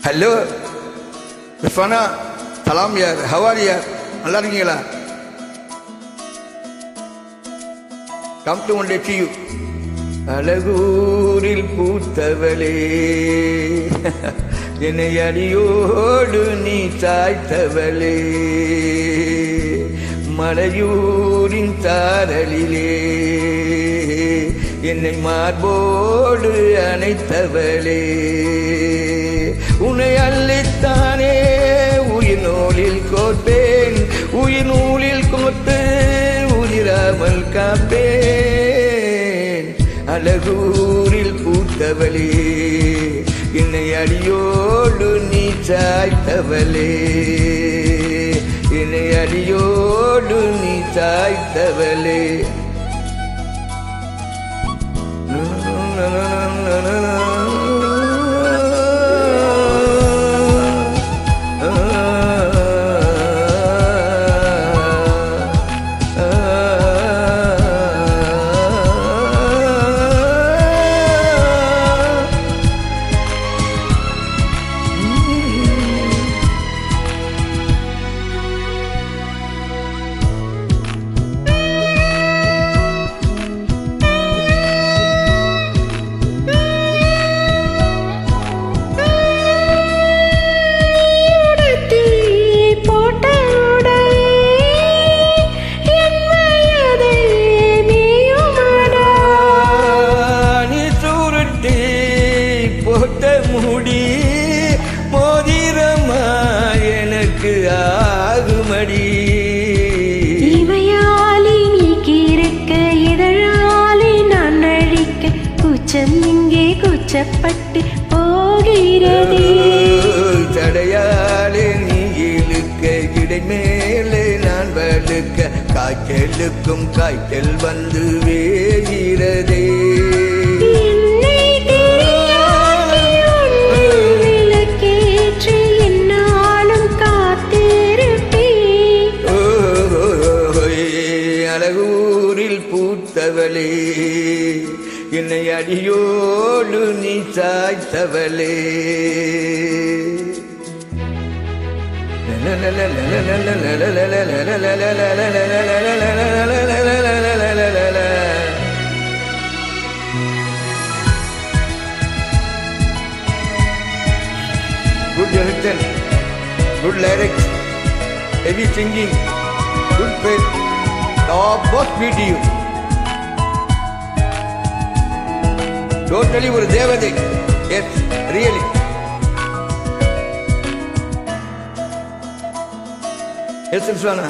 Hello Rifana, சலாம் யார், how are யார், நல்லா இருக்கீங்களா? Come to one day to you. அழகூரில் பூத்தவளே, என்னை அடியோடு நீ சாய்த்தவளே, மலையூரின் தாரலிலே என்னை மார்போடு அணைத்தவளே, உன்னை அள்ளித்தானே உயிர் நூலில் கோர்ப்பேன், உயிர் நூலில் கோர்த்து உயிராமல் காப்பேன். அழகூரில் பூத்தவளே, என்னை அடியோடு நீ சாய்த்தவளே, என்னை அடியோடு நீ சாய்த்தவளே. முடி மோதிரமா எனக்கு ஆகுமடி, இவையாலி நீ கீரக்க இதழாலி நான் அழிக்க, கூச்சம் இங்கே கூச்சப்பட்டு போகிறதே. தடையாலே நீ இழுக்க, இடை மேலே நான் வழுக்க, காய்ச்சலுக்கும் காய்ச்சல் வந்து வேகிறதே. அழகூரில் பூத்தவளே, என்னை அடியோடு நீ சாய்த்தவளே, good direction, good lyrics, heavy singing, good faith. Both meet you. Totally ஒரு தேவதை. Yes, really. Yes, Sultana.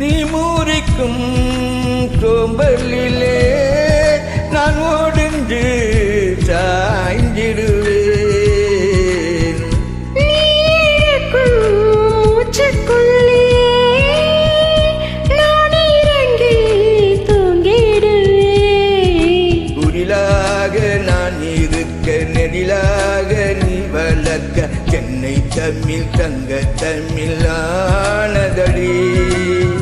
நீ மூரிக்கும் சோம்பலிலே நான் ஓடிந்து சாய்ந்திடுவேன். நான் இருக்க நெடிலாக நீ வளர்க்க, சென்னை தமிழ் தங்க தமிழ் ஆனதடி.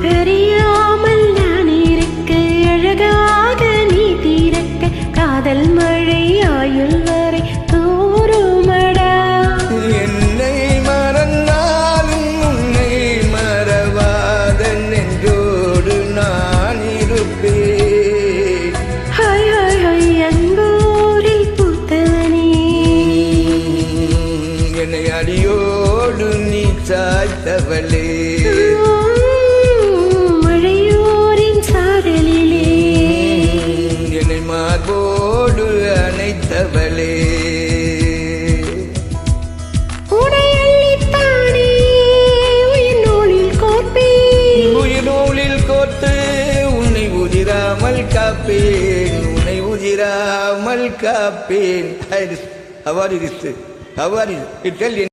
தெரியாமல் நான் இருக்க அழகாக நீ தீரக்க, காதல் மழை ஆயுள் வரை தோறுமடா. என்னை மறந்தாலும் உன்னை மறவாத நெஞ்சோடு நான் இருப்பேன். அடியோடு நீ சாய்த்தவளே, மழையோரின் சாரலிலே என்னை மார்போடு அணைத்தவளே, உன்னை அள்ளித்தானே உயிர் நூலில் கோர்ப்பேன், உயிர் நூலில் கோர்த்து உன்னை உதிராமல் காப்பேன், உன்னை உதிராமல் காப்பேன். How are you? How are you?